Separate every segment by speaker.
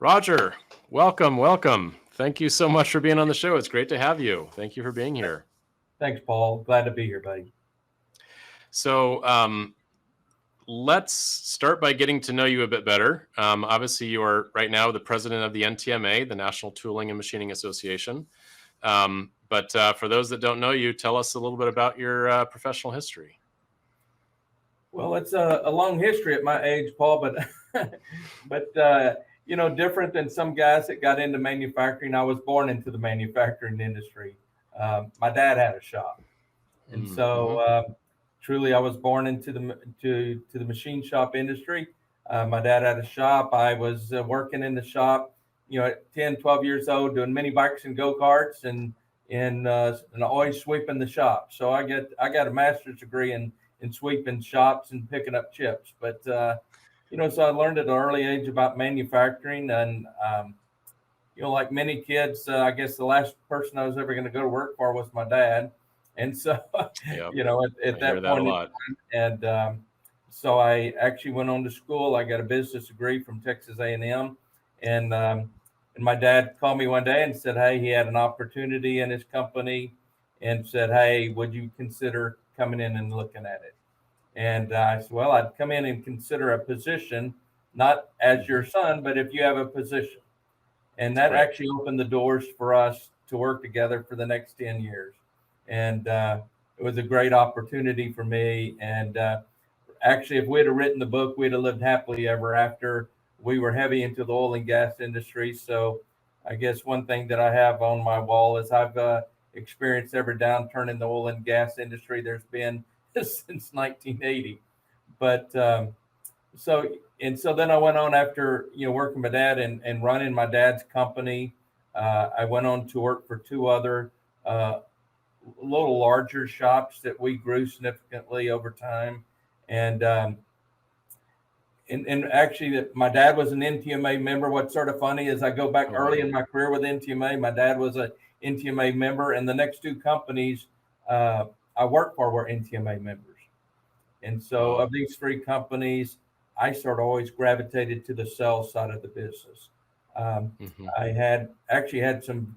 Speaker 1: Roger, welcome. Thank you so much for being on the show. It's great to have you. Thank you for being here.
Speaker 2: Thanks, Paul. Glad to be here, buddy.
Speaker 1: So let's start by getting to know you a bit better. Obviously, you are right now the president of the NTMA, the National Tooling and Machining Association. But for those that don't know you, tell us a little bit about your professional history.
Speaker 2: Well, it's a long history at my age, Paul, but different than some guys that got into manufacturing. I was born into the manufacturing industry. My dad had a shop, and truly, I was born into the machine shop industry. My dad had a shop. I was working in the shop, at 10, 12 years old, doing mini bikes and go-karts and always sweeping the shop. So I got a master's degree in sweeping shops and picking up chips. But so I learned at an early age about manufacturing, and like many kids, I guess the last person I was ever going to go to work for was my dad. And so,
Speaker 1: Yep.
Speaker 2: at that point in time, and so I actually went on to school. I got a business degree from Texas A&M, and my dad called me one day and said, "Hey, he had an opportunity in his company," and said, "Hey, would you consider coming in and looking at it?" And I said, "Well, I'd come in and consider a position, not as your son, but if you have a position." And that actually opened the doors for us to work together for the next 10 years. And it was a great opportunity for me. And actually, if we'd have written the book, we'd have lived happily ever after. We were heavy into the oil and gas industry. So I guess one thing that I have on my wall is I've experienced every downturn in the oil and gas industry there's been since 1980. But so then I went on after working with my dad and running my dad's company. I went on to work for two other little larger shops that we grew significantly over time. And actually, my dad was an NTMA member. What's sort of funny is I go back early in my career with NTMA. My dad was a NTMA member, and the next two companies I worked for were NTMA members. And so of these three companies, I sort of always gravitated to the sales side of the business. I had some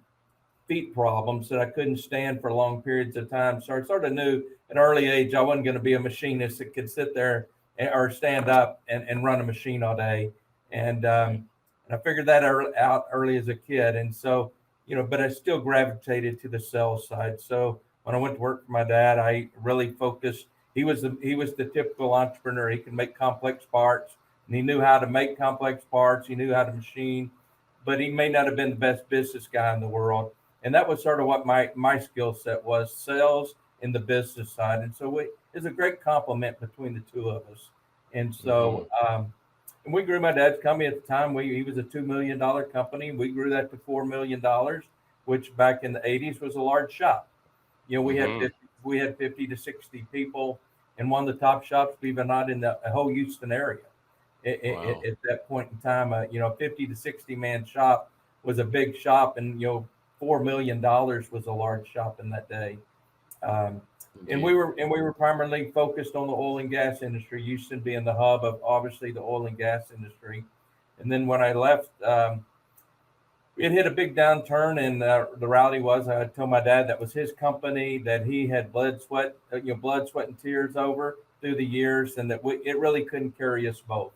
Speaker 2: feet problems that I couldn't stand for long periods of time. So I sort of knew at an early age I wasn't going to be a machinist that could sit there or stand up and run a machine all day. And I figured that out early as a kid. And so, but I still gravitated to the sales side. So when I went to work for my dad, I really focused. He was the typical entrepreneur. He could make complex parts, and he knew how to make complex parts. He knew how to machine, but he may not have been the best business guy in the world. And that was sort of what my skill set was, sales and the business side. And so it's a great compliment between the two of us. And so and we grew my dad's company at the time. He was a $2 million company. We grew that to $4 million, which back in the 80s was a large shop. We had 50 to 60 people in one of the top shops, even not in the whole Houston area. At that point in time, 50 to 60 man shop was a big shop, and $4 million was a large shop in that day. And we were primarily focused on the oil and gas industry, Houston being the hub of obviously the oil and gas industry. And then when I left, it hit a big downturn, and the reality was I told my dad that was his company, that he had blood, sweat, and tears over through the years, and that it really couldn't carry us both.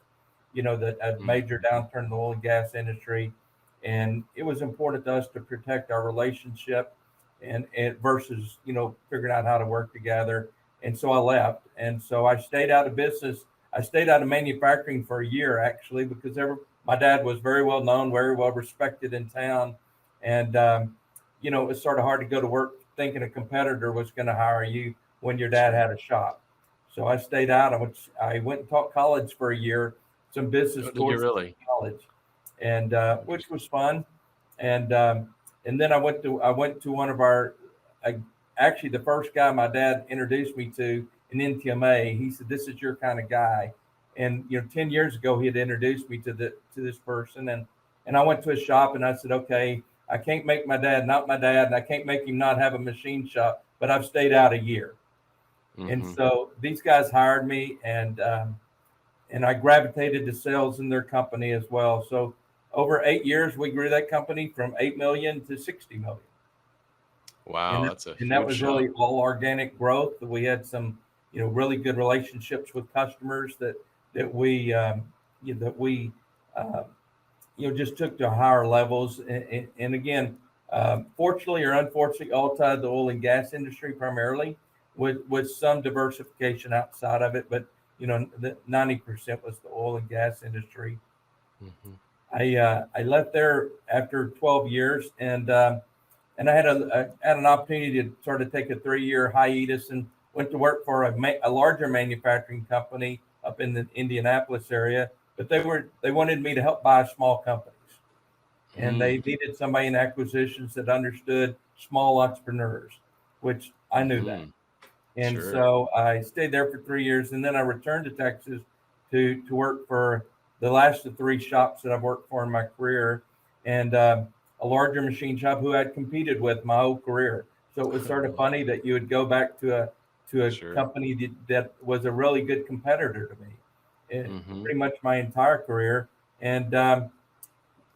Speaker 2: That a major downturn in the oil and gas industry, and it was important to us to protect our relationship, and versus figuring out how to work together. And so I left, and so I stayed out of business. I stayed out of manufacturing for a year actually, because my dad was very well known, very well respected in town. And, it was sort of hard to go to work thinking a competitor was going to hire you when your dad had a shop. So I stayed out. I went and taught college for a year, some business courses in college, and which was fun. And then I went to one of actually the first guy my dad introduced me to in NTMA. He said, "This is your kind of guy." And 10 years ago, he had introduced me to this person, and I went to his shop, and I said, "Okay, I can't make my dad not my dad, and I can't make him not have a machine shop, but I've stayed out a year." And so these guys hired me, and I gravitated to sales in their company as well. So over 8 years, we grew that company from 8 million to 60 million.
Speaker 1: Wow, that's a
Speaker 2: And that
Speaker 1: huge
Speaker 2: was
Speaker 1: jump.
Speaker 2: really all organic growth. We had some, really good relationships with customers that we just took to higher levels. And again, fortunately or unfortunately, all tied to the oil and gas industry primarily, with some diversification outside of it. But the 90% was the oil and gas industry.
Speaker 1: Mm-hmm.
Speaker 2: I left there after 12 years, and I had an opportunity to sort of take a 3-year hiatus and went to work for a larger manufacturing company up in the Indianapolis area. But they wanted me to help buy small companies, and they needed somebody in acquisitions that understood small entrepreneurs, which I knew that. And
Speaker 1: Sure.
Speaker 2: so I stayed there for 3 years, and then I returned to Texas to work for the last of 3 shops that I've worked for in my career, and a larger machine shop who I'd competed with my whole career. So it was sort of funny that you would go back to a
Speaker 1: Sure.
Speaker 2: company that was a really good competitor to me, pretty much my entire career. And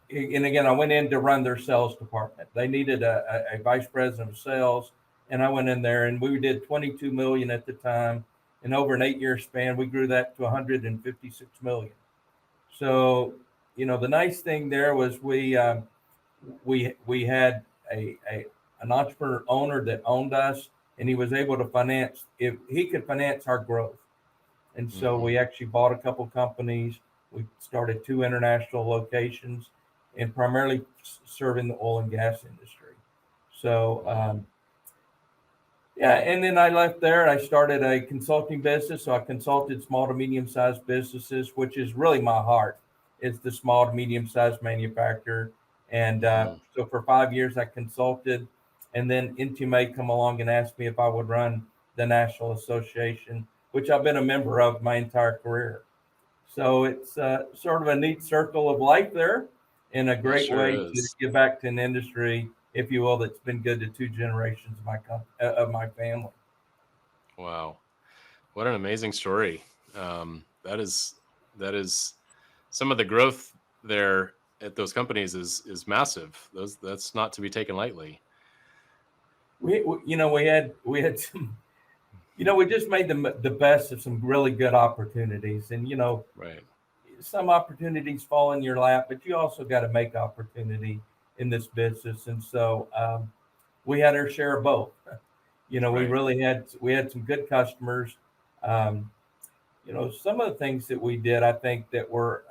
Speaker 2: again, I went in to run their sales department. They needed a vice president of sales, and I went in there, and we did 22 million at the time. And over an 8-year span, we grew that to 156 million. So, the nice thing there was we had an entrepreneur owner that owned us, and he was able to finance, if he could finance our growth. And so we actually bought a couple companies. We started 2 international locations, and primarily serving the oil and gas industry. So, and then I left there. I started a consulting business. So I consulted small to medium-sized businesses, which is really my heart. It's the small to medium-sized manufacturer. And so for 5 years, I consulted. And then NTMA come along and asked me if I would run the National Association, which I've been a member of my entire career. So it's sort of a neat circle of life there, and a great way to give back to an industry, if you will, that's been good to 2 generations of my family.
Speaker 1: Wow, what an amazing story! That is some of the growth there at those companies is massive. That's not to be taken lightly.
Speaker 2: We had some, we just made the best of some really good opportunities, and
Speaker 1: Right.
Speaker 2: some opportunities fall in your lap, but you also got to make opportunity in this business. And so we had our share of both. We really had some good customers. Some of the things that we did, I think that were,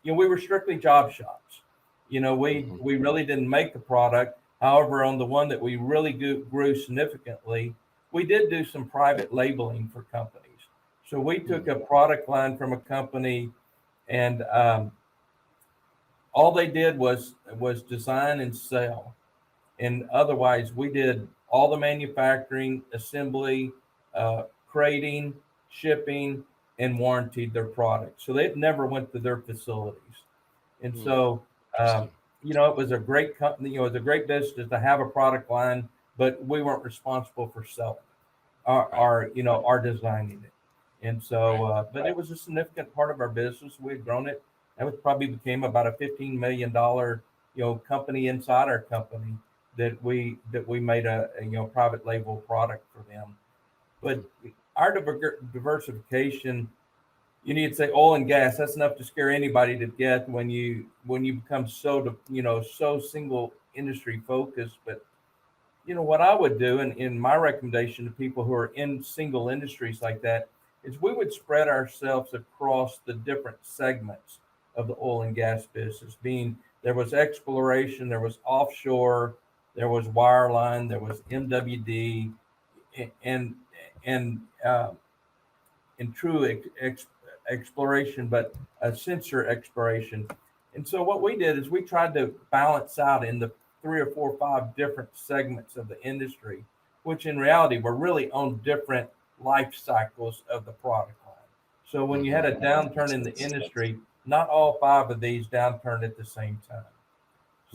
Speaker 2: we were strictly job shops. We really didn't make the product. However, on the one that we really grew significantly, we did do some private labeling for companies. So we took a product line from a company, and all they did was design and sell. And otherwise, we did all the manufacturing, assembly, crating, shipping, and warrantied their products. So they never went to their facilities. And so, it was a great company. It was a great business to have a product line, but we weren't responsible for selling our designing it. And so, but it was a significant part of our business. We had grown it. That was probably became about a $15 million, company inside our company that we made a private label product for them. But our diversification, you need to say oil and gas. That's enough to scare anybody to death when you become so single industry focused. But what I would do, and in my recommendation to people who are in single industries like that, is we would spread ourselves across the different segments of the oil and gas business. Being there was exploration, there was offshore, there was wireline, there was MWD, and true exploration, but a sensor exploration. And so what we did is we tried to balance out in the 3 or 4 or 5 different segments of the industry, which in reality were really on different life cycles of the product line. So when you had a downturn in the industry, not all 5 of these downturned at the same time.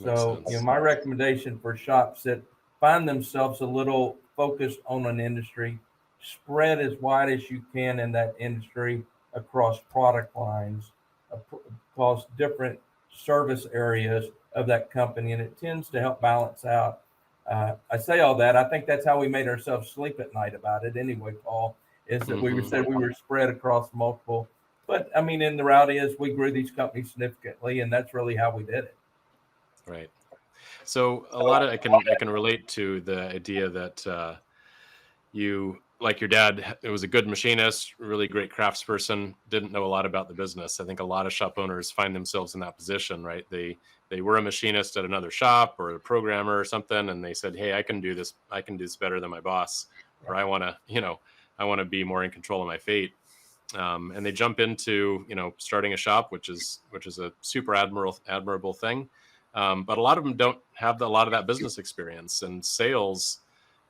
Speaker 2: So my recommendation for shops that find themselves a little focused on an industry, spread as wide as you can in that industry across product lines, across different service areas of that company, and it tends to help balance out. I say all that. I think that's how we made ourselves sleep at night about it anyway, Paul, is that we said we were spread across multiple. But I mean, in the reality is we grew these companies significantly, and that's really how we did it.
Speaker 1: Right. So a lot of I can relate to the idea that you, like your dad, was a good machinist, really great craftsperson, didn't know a lot about the business. I think a lot of shop owners find themselves in that position, right? They were a machinist at another shop or a programmer or something, and they said, "Hey, I can do this. I can do this better than my boss," or "I want to, I want to be more in control of my fate." And they jump into, starting a shop, which is a super admirable thing. But a lot of them don't have a lot of that business experience, and sales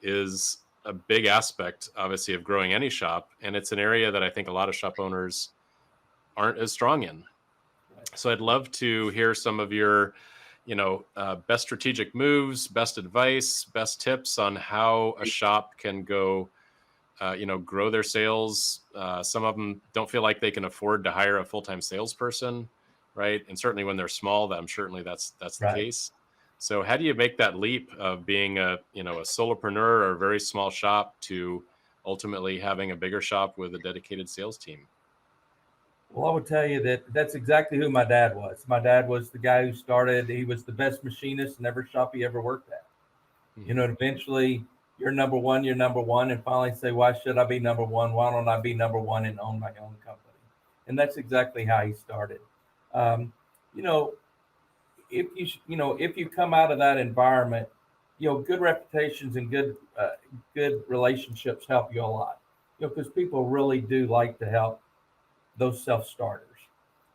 Speaker 1: is a big aspect, obviously, of growing any shop. And it's an area that I think a lot of shop owners aren't as strong in. So I'd love to hear some of your, best strategic moves, best advice, best tips on how a shop can go, grow their sales. Some of them don't feel like they can afford to hire a full-time salesperson, right? And certainly when they're small, certainly that's the
Speaker 2: Right.
Speaker 1: case. So how do you make that leap of being a solopreneur or a very small shop to ultimately having a bigger shop with a dedicated sales team?
Speaker 2: Well, I would tell you that that's exactly who my dad was. My dad was the guy who started. He was the best machinist in every shop he ever worked at. Eventually you're number one, and finally say, why should I be number one? Why don't I be number one and own my own company? And that's exactly how he started. Um, you know, if you come out of that environment, good reputations and good relationships help you a lot. Because people really do like to help those self-starters.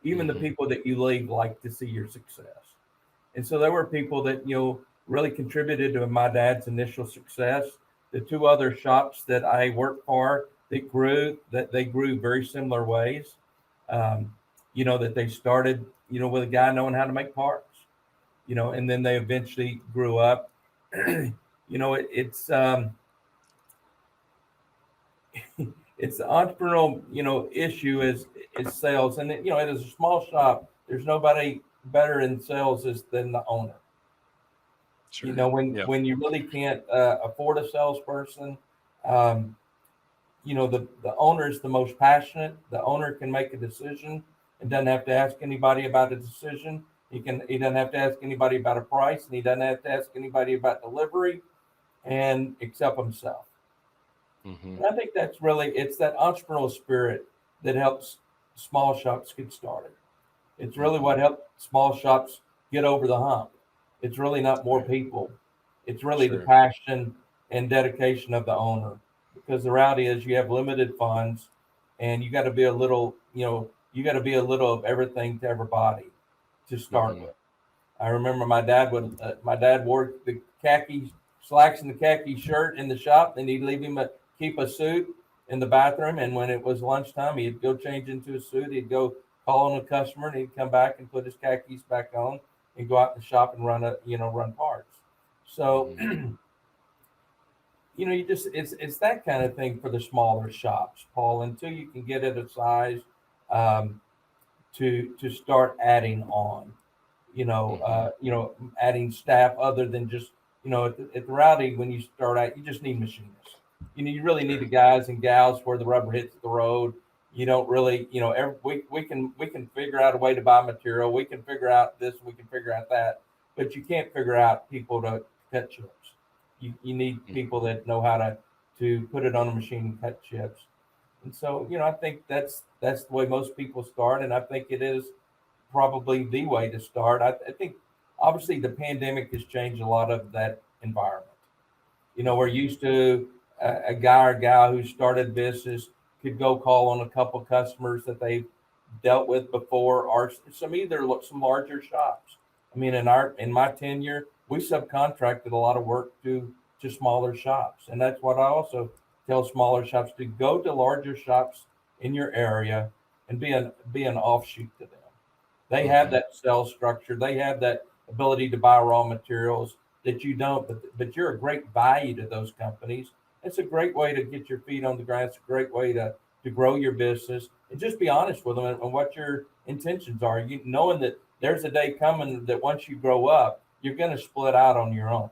Speaker 2: Even the people that you leave like to see your success. And so there were people that, really contributed to my dad's initial success. The two other shops that I worked for that they grew very similar ways. That they started, with a guy knowing how to make parts, and then they eventually grew up. It's it's the entrepreneurial, issue is sales. And, it is a small shop. There's nobody better in sales than the owner.
Speaker 1: Sure.
Speaker 2: When you really can't afford a salesperson, the owner is the most passionate. The owner can make a decision and doesn't have to ask anybody about a decision. He doesn't have to ask anybody about a price, and he doesn't have to ask anybody about delivery, and except himself. And I think it's that entrepreneurial spirit that helps small shops get started. It's really what helped small shops get over the hump. It's really not more people. It's really the passion and dedication of the owner. Because the reality is you have limited funds, and you got to be a little, of everything to everybody to start with. I remember my dad wore the khaki slacks and the khaki shirt in the shop, and he'd leave him keep a suit in the bathroom. And when it was lunchtime, he'd go change into a suit. He'd go call on a customer, and he'd come back and put his khakis back on and go out in the shop and run parts. So, it's that kind of thing for the smaller shops, Paul, until you can get it a size to start adding on, adding staff other than just, at the rowdy, when you start out, you just need machinists. You really need the guys and gals where the rubber hits the road. You don't really, we can figure out a way to buy material. We can figure out this, we can figure out that, but you can't figure out people to cut chips. You need people that know how to put it on a machine and cut chips. And so, I think that's the way most people start. And I think it is probably the way to start. I think obviously the pandemic has changed a lot of that environment. We're used to a guy or gal who started business could go call on a couple of customers that they've dealt with before, or some larger shops. I mean, in my tenure, we subcontracted a lot of work to smaller shops, and that's what I also tell smaller shops to go to larger shops in your area and be an offshoot to them. They have that sales structure. They have that ability to buy raw materials that you don't, but you're a great value to those companies. It's a great way to get your feet on the ground. It's a great way to grow your business, and just be honest with them and what your intentions are. Knowing that there's a day coming that once you grow up, you're going to split out on your own.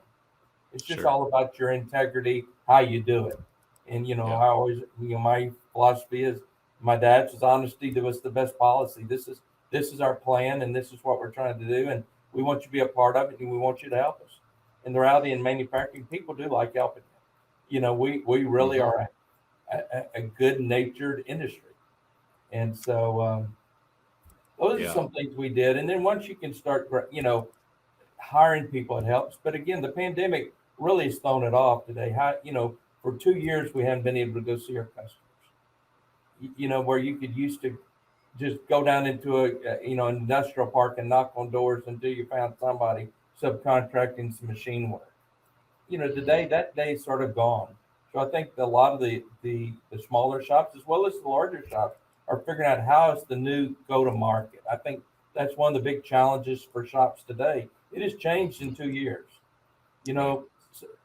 Speaker 2: It's just
Speaker 1: Sure.
Speaker 2: all about your integrity, how you do it. And,
Speaker 1: Yeah.
Speaker 2: I always, my philosophy is my dad's is honesty was the best policy. This is our plan, and this is what we're trying to do. And we want you to be a part of it, and we want you to help us. And the reality in manufacturing, people do like helping. We really are a good natured industry. And so those are some things we did. And then once you can start, hiring people, it helps. But again, the pandemic really has thrown it off today. For 2 years, we haven't been able to go see our customers. Where you could used to just go down into an industrial park and knock on doors until you found somebody subcontracting some machine work. Today that day's sort of gone. So I think a lot of the smaller shops as well as the larger shops are figuring out how is the new go to market. I think that's one of the big challenges for shops today. It has changed in 2 years.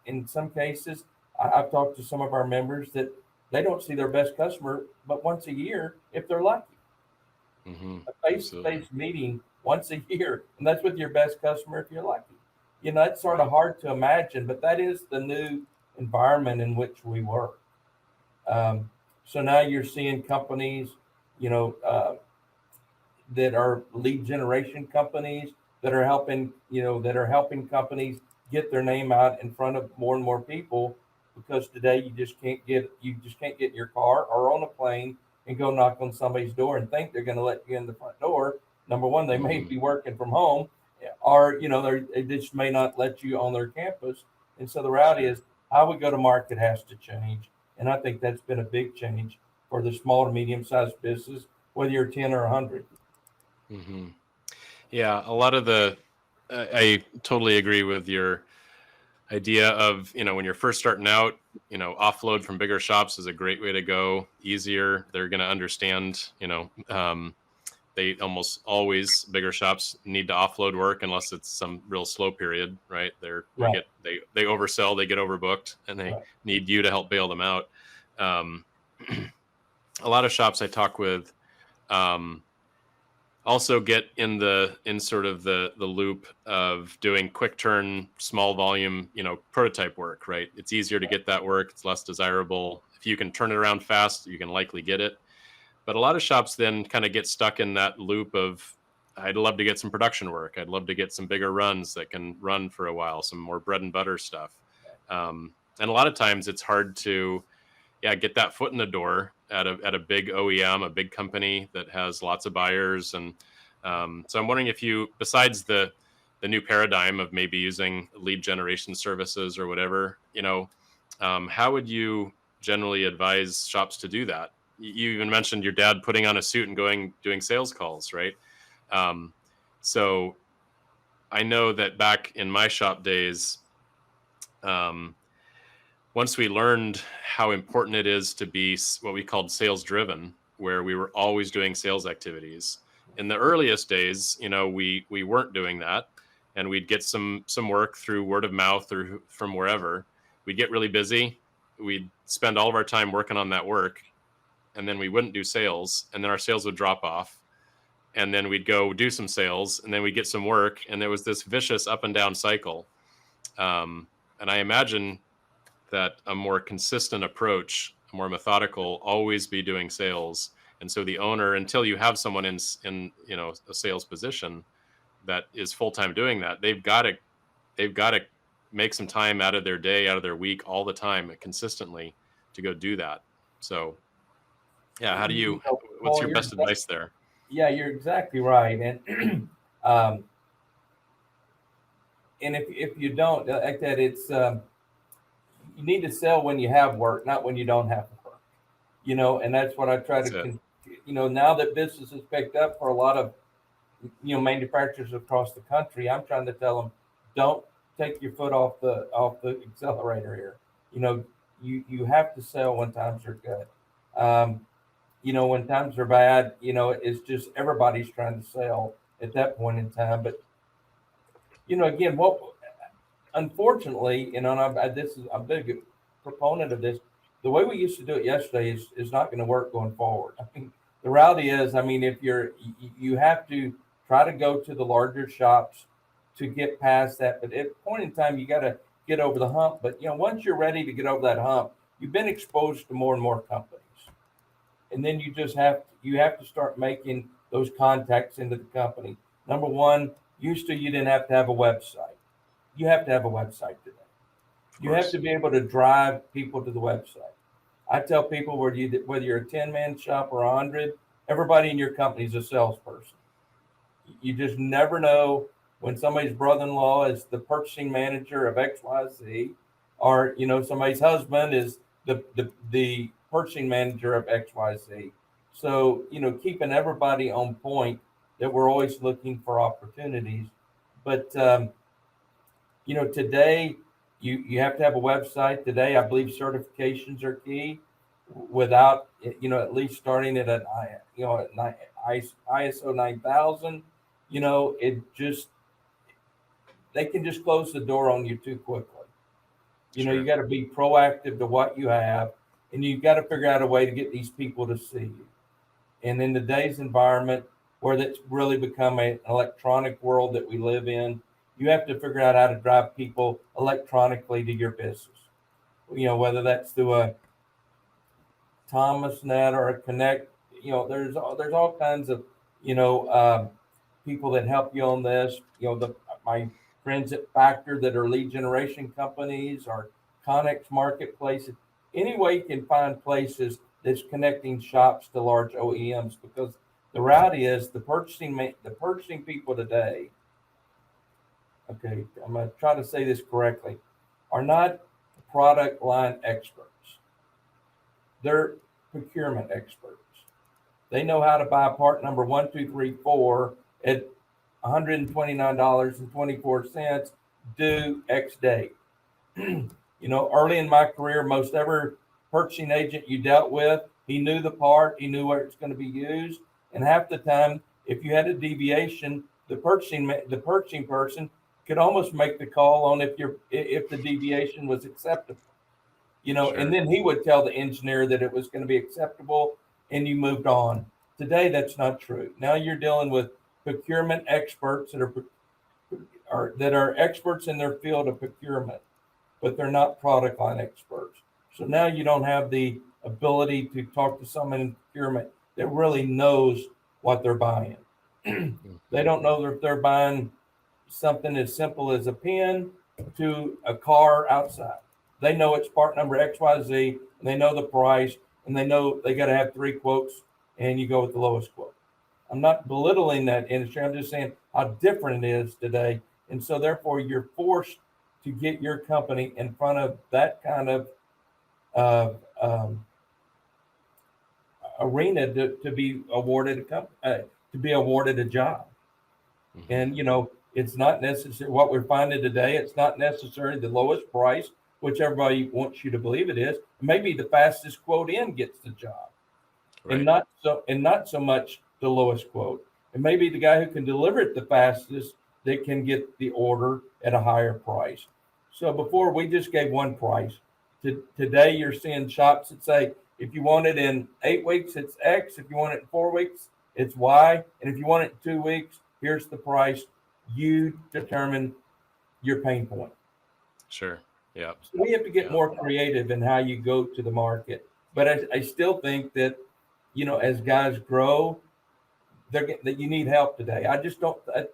Speaker 2: In some cases, I've talked to some of our members that they don't see their best customer but once a year if they're lucky. A face-to-face meeting once a year, and that's with your best customer if you're lucky. It's sort of hard to imagine, but that is the new environment in which we work. So now you're seeing companies, that are lead generation companies that are helping companies get their name out in front of more and more people, because today you just can't get in your car or on a plane and go knock on somebody's door and think they're going to let you in the front door. Number one, they may be working from home, or they just may not let you on their campus. And so the reality is how we go to market has to change. And I think that's been a big change for the small to medium-sized business, whether you're 10 or 100.
Speaker 1: Yeah, a lot of I totally agree with your idea of, when you're first starting out, offload from bigger shops is a great way to go. Easier. They're going to understand, they almost always, bigger shops need to offload work unless it's some real slow period, right? They oversell, they get overbooked, and they need you to help bail them out. A lot of shops I talk with also get in sort of the loop of doing quick turn, small volume, prototype work, right? It's easier to get that work. It's less desirable. If you can turn it around fast, you can likely get it. But a lot of shops then kind of get stuck in that loop of, I'd love to get some production work. I'd love to get some bigger runs that can run for a while, some more bread and butter stuff. And a lot of times it's hard to, get that foot in the door at a big OEM, a big company that has lots of buyers. And so I'm wondering if you, besides the new paradigm of maybe using lead generation services or whatever, how would you generally advise shops to do that? You even mentioned your dad putting on a suit and doing sales calls, right? So I know that back in my shop days, once we learned how important it is to be what we called sales driven, where we were always doing sales activities. In the earliest days, we weren't doing that, and we'd get some work through word of mouth or from wherever. We'd get really busy. We'd spend all of our time working on that work, and then we wouldn't do sales, and then our sales would drop off, and then we'd go do some sales, and then we'd get some work, and there was this vicious up and down cycle. And I imagine that a more consistent approach, a more methodical, always be doing sales. And so the owner, until you have someone in a sales position that is full-time doing that, they've got to make some time out of their day, out of their week, all the time, consistently, to go do that. So what's your best advice there?
Speaker 2: Yeah, you're exactly right. And if you don't like that, it's you need to sell when you have work, not when you don't have work. And that's what I try to. Now that business has picked up for a lot of manufacturers across the country, I'm trying to tell them, don't take your foot off the accelerator here. You have to sell when times are good. When times are bad, it's just everybody's trying to sell at that point in time. But again, unfortunately, and I'm a big proponent of this. The way we used to do it yesterday is not going to work going forward. I mean, the reality is, if you have to try to go to the larger shops to get past that. But at a point in time, you got to get over the hump. But, once you're ready to get over that hump, you've been exposed to more and more companies. And then you have to start making those contacts into the company. Number one, used to you didn't have to have a website. You have to have a website today. You have to be able to drive people to the website. I tell people whether you're a 10-man shop or 100, everybody in your company is a salesperson. You just never know when somebody's brother-in-law is the purchasing manager of XYZ, or somebody's husband is the purchasing manager of XYZ. So keeping everybody on point, that we're always looking for opportunities. But today you have to have a website. Today, I believe certifications are key. Without at least starting at an ISO 9000, they can just close the door on you too quickly.
Speaker 1: Sure.
Speaker 2: You got to be proactive to what you have, and you've got to figure out a way to get these people to see you. And in today's environment, where that's really become an electronic world that we live in, you have to figure out how to drive people electronically to your business. Whether that's through a ThomasNet or a Connect, there's all kinds of people that help you on this. My friends at Factor that are lead generation companies, or Connex Marketplace. Any way you can find places that's connecting shops to large OEMs, because the reality is the purchasing people today. Okay, I'm going to try to say this correctly, are not product line experts. They're procurement experts. They know how to buy part number 1, 2, 3, 4 at $129.24 due X date. Early in my career, most every purchasing agent you dealt with, he knew the part, he knew where it's going to be used, and half the time, if you had a deviation, the purchasing person could almost make the call on if the deviation was acceptable.
Speaker 1: Sure.
Speaker 2: And then he would tell the engineer that it was going to be acceptable, and you moved on. Today, that's not true. Now you're dealing with procurement experts that are experts in their field of procurement, but they're not product line experts. So now you don't have the ability to talk to someone in procurement that really knows what they're buying. They don't know if they're buying something as simple as a pen to a car outside. They know it's part number XYZ, and they know the price, and they know they got to have 3 quotes, and you go with the lowest quote. I'm not belittling that industry. I'm just saying how different it is today. And so therefore you're forced to get your company in front of that kind of arena to be awarded a job.
Speaker 1: Mm-hmm.
Speaker 2: And it's not necessary. What we're finding today, it's not necessarily the lowest price, which everybody wants you to believe it is. Maybe the fastest quote in gets the job. Right. and not so much the lowest quote. And maybe the guy who can deliver it the fastest, that can get the order at a higher price. So before, we just gave one price. Today you're seeing shops that say, if you want it in 8 weeks, it's X. If you want it in 4 weeks, it's Y. And if you want it in 2 weeks, here's the price. You determine your pain point.
Speaker 1: Sure. Yeah.
Speaker 2: So we have to get more creative in how you go to the market. But I still think that, as guys grow, that you need help today. I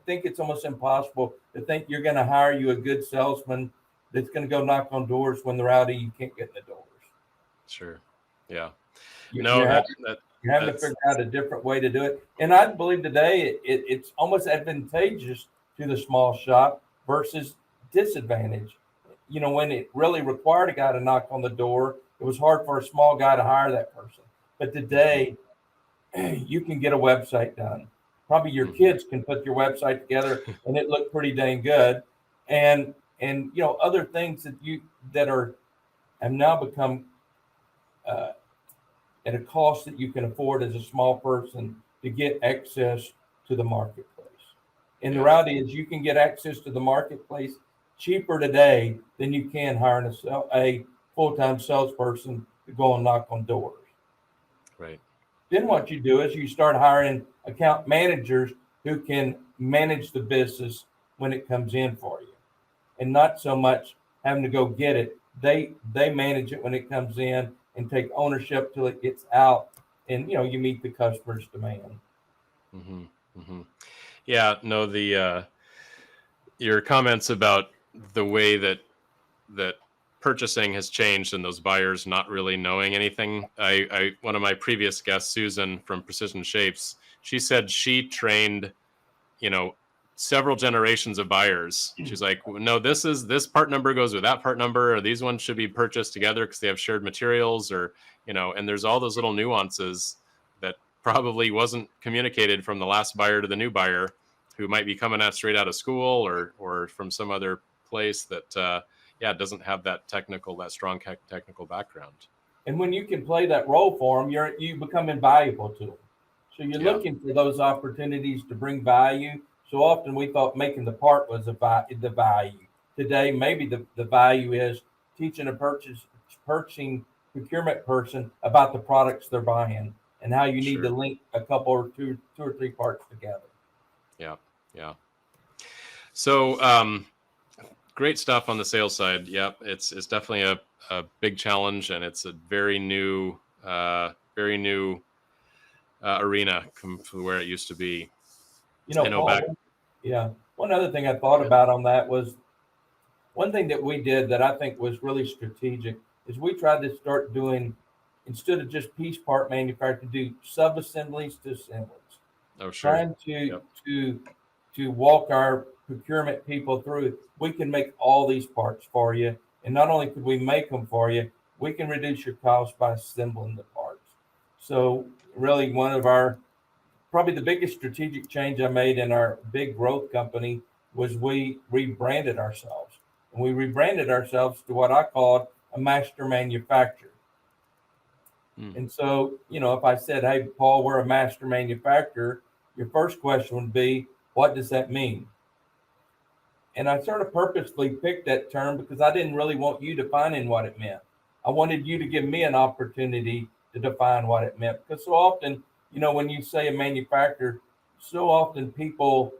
Speaker 2: think it's almost impossible to think you're going to hire you a good salesman that's going to go knock on doors when they're out, you can't get in the doors.
Speaker 1: Sure. Yeah.
Speaker 2: You're having to figure out a different way to do it. And I believe today it's almost advantageous to the small shop versus disadvantage. When it really required a guy to knock on the door, it was hard for a small guy to hire that person. But today, you can get a website done. Probably your kids can put your website together, and it looked pretty dang good. And other things that have now become at a cost that you can afford as a small person to get access to the marketplace. And the reality is, you can get access to the marketplace cheaper today than you can hiring a full-time salesperson to go and knock on doors.
Speaker 1: Right.
Speaker 2: Then what you do is you start hiring account managers who can manage the business when it comes in for you, and not so much having to go get it. They manage it when it comes in and take ownership till it gets out, and you meet the customer's demand.
Speaker 1: Mm-hmm. Mm-hmm. Yeah, no, the your comments about the way that purchasing has changed and those buyers not really knowing anything. I one of my previous guests, Susan from Precision Shapes, she said she trained, several generations of buyers. She's like, no, this part number goes with that part number, or these ones should be purchased together because they have shared materials, or and there's all those little nuances that probably wasn't communicated from the last buyer to the new buyer, who might be coming out straight out of school or from some other place that doesn't have that strong technical background.
Speaker 2: And when you can play that role for them, you become invaluable to them. So you're looking for those opportunities to bring value. So often we thought making the part was the value. Today, maybe the value is teaching a purchasing procurement person about the products they're buying and how you need to link a couple or two or three parts together.
Speaker 1: Yeah. Yeah. So, great stuff on the sales side. Yep. It's definitely a big challenge, and it's a very new arena from where it used to be.
Speaker 2: Paul, one other thing I thought about on that was one thing that we did that I think was really strategic is we tried to start doing, instead of just piece part manufacturing, do sub-assemblies to assemblies.
Speaker 1: Oh, sure.
Speaker 2: Trying to walk our procurement people through, we can make all these parts for you. And not only could we make them for you, we can reduce your cost by assembling the parts. So really probably the biggest strategic change I made in our big growth company was we rebranded ourselves. And we rebranded ourselves to what I called a master manufacturer. And so, if I said, hey, Paul, we're a master manufacturer, your first question would be, what does that mean? And I sort of purposely picked that term because I didn't really want you defining what it meant. I wanted you to give me an opportunity to define what it meant. Because so often, when you say a manufacturer, so often people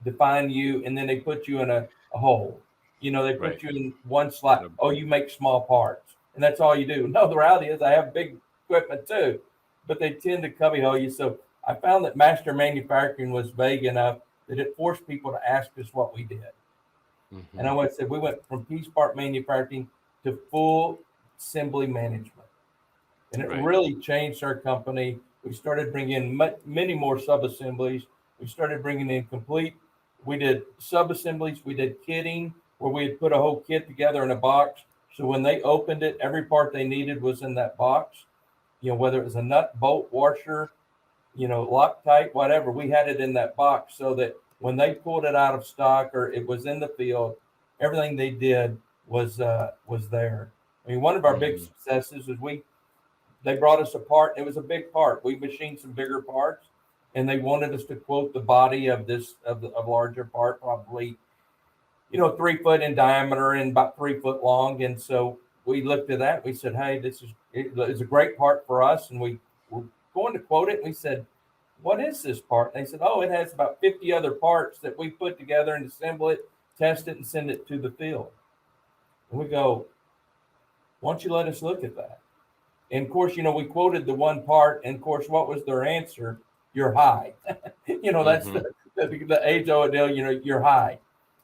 Speaker 2: define you and then they put you in a hole. They put you in one slot. Oh, you make small parts. And that's all you do. No, the reality is I have big equipment too, but they tend to cubbyhole you. So I found that master manufacturing was vague enough that it forced people to ask us what we did. Mm-hmm. And I would say we went from piece part manufacturing to full assembly management. And it really changed our company. We started bringing in many more sub-assemblies. We started bringing in we did sub-assemblies. We did kitting, where we had put a whole kit together in a box. So when they opened it, every part they needed was in that box. Whether it was a nut, bolt, washer, Loctite, whatever, we had it in that box so that when they pulled it out of stock or it was in the field, everything they did was there. I mean, one of our big successes is they brought us a part. It was a big part. We machined some bigger parts, and they wanted us to quote the body of a larger part, probably 3 foot in diameter and about 3 foot long. And so we looked at that. We said, hey, it's a great part for us. And we were going to quote it. And we said, what is this part? And they said, oh, it has about 50 other parts that we put together and assemble it, test it, and send it to the field. And we go, why don't you let us look at that? And of course, we quoted the one part. And of course, what was their answer? You're high. That's the age-old deal, you're high.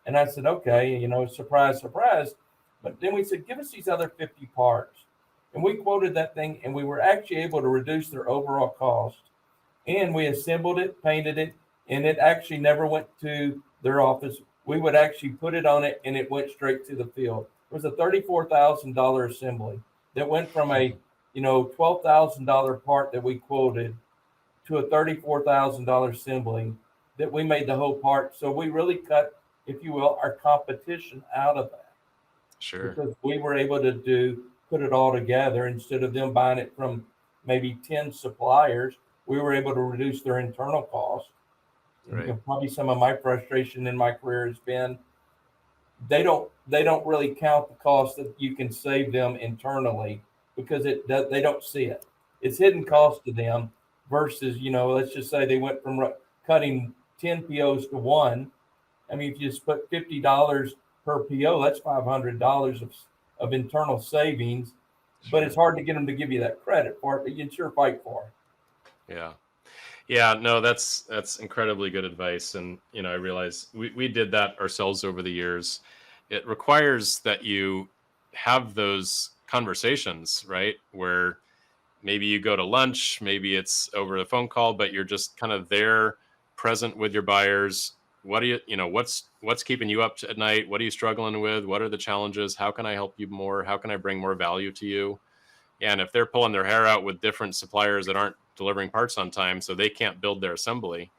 Speaker 2: And I said, okay, surprise, surprise. But then we said, give us these other 50 parts. And we quoted that thing, and we were actually able to reduce their overall cost. And we assembled it, painted it, and it actually never went to their office. We would actually put it on it, and it went straight to the field. It was a $34,000 assembly that went from a $12,000 part that we quoted to a $34,000 assembly that we made the whole part. So we really cut, if you will, our competition out of that.
Speaker 1: Sure.
Speaker 2: Because we were able to put it all together instead of them buying it from maybe 10 suppliers. We were able to reduce their internal cost. Right. Probably some of my frustration in my career has been they don't really count the cost that you can save them internally because they don't see it. It's hidden cost to them versus, let's just say they went from cutting 10 POs to one. I mean, if you just put $50 per PO, that's $500 of internal savings. But
Speaker 1: Sure.
Speaker 2: it's hard to get them to give you that credit for it, but you can sure fight for it.
Speaker 1: Yeah. Yeah, no, that's incredibly good advice. And, I realize we did that ourselves over the years. It requires that you have those conversations, right? Where maybe you go to lunch, maybe it's over a phone call, but you're just kind of there, present with your buyers. What do what's keeping you up at night? What are you struggling with? What are the challenges? How can I help you more? How can I bring more value to you? And if they're pulling their hair out with different suppliers that aren't delivering parts on time, so they can't build their assembly,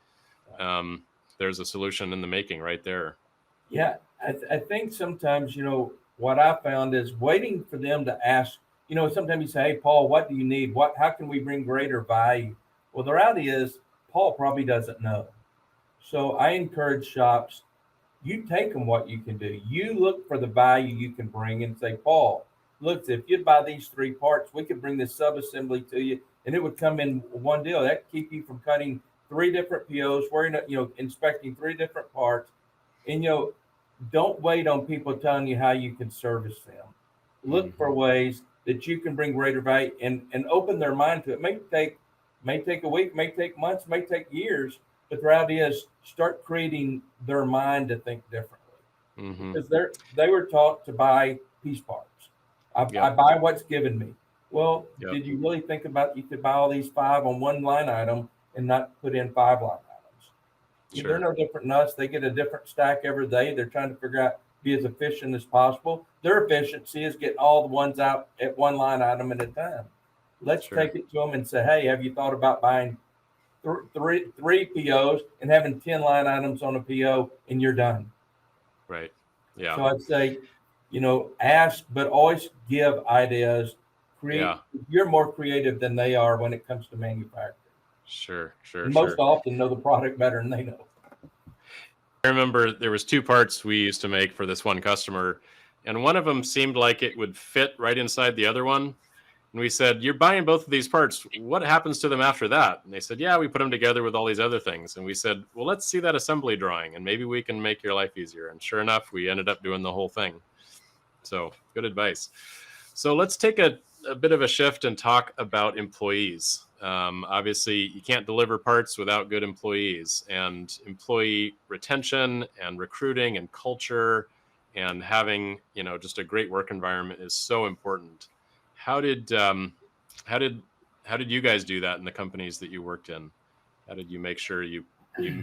Speaker 1: there's a solution in the making right there.
Speaker 2: Yeah, I think sometimes, what I found is waiting for them to ask, sometimes you say, hey, Paul, what do you need? How can we bring greater value? Well, the reality is, Paul probably doesn't know. So I encourage shops, you take them what you can do. You look for the value you can bring and say, Paul, look, if you'd buy these 3 parts, we could bring this sub-assembly to you and it would come in one deal. That could keep you from cutting 3 different POs, inspecting 3 different parts. And, don't wait on people telling you how you can service them. Look for ways that you can bring greater value and open their mind to it. May take a week, may take months, may take years, but the reality is start creating their mind to think differently. Because they were taught to buy piece parts. I buy what's given me. Well, did you really think about you could buy all these 5 on one line item and not put in 5 line items? Sure. They're no different nuts. They get a different stack every day. They're trying to figure out, be as efficient as possible. Their efficiency is getting all the ones out at one line item at a time. Let's take it to them and say, hey, have you thought about buying three POs and having 10 line items on a PO and you're done?
Speaker 1: Right. Yeah.
Speaker 2: So I'd say, ask, but always give ideas. You're more creative than they are when it comes to manufacturing.
Speaker 1: Sure.
Speaker 2: Most often know the product better than they know.
Speaker 1: I remember there was 2 parts we used to make for this one customer, and one of them seemed like it would fit right inside the other one. And we said, you're buying both of these parts. What happens to them after that? And they said, yeah, we put them together with all these other things. And we said, well, let's see that assembly drawing and maybe we can make your life easier. And sure enough, we ended up doing the whole thing. So good advice. So let's take a bit of a shift and talk about employees. Obviously, you can't deliver parts without good employees, and employee retention and recruiting and culture and having, just a great work environment is so important. How did you guys do that in the companies that you worked in? How did you make sure you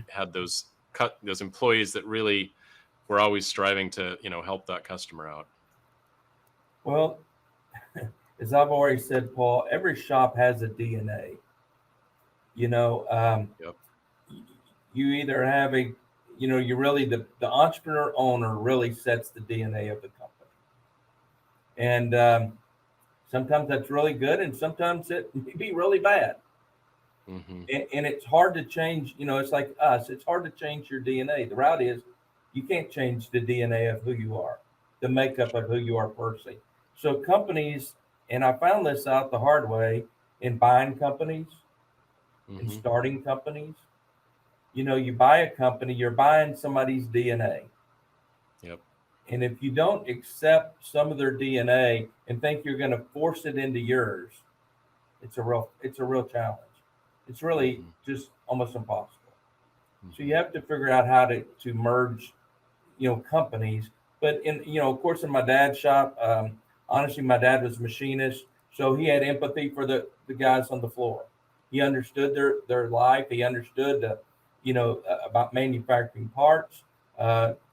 Speaker 1: had those employees that really were always striving to, help that customer out?
Speaker 2: Well, as I've already said, Paul, every shop has a DNA. You either have you really, the entrepreneur owner really sets the DNA of the company. And sometimes that's really good and sometimes it may be really bad. And it's hard to change, it's like us. It's hard to change your DNA. The reality is you can't change the DNA of who you are, the makeup of who you are personally. So companies, and I found this out the hard way in buying companies, in starting companies. You buy a company, you're buying somebody's DNA.
Speaker 1: Yep.
Speaker 2: And if you don't accept some of their DNA and think you're going to force it into yours, it's a real challenge. It's really just almost impossible. So you have to figure out how to merge, companies. But of course, in my dad's shop, honestly, my dad was a machinist, so he had empathy for the guys on the floor. He understood their life. He understood, about manufacturing parts.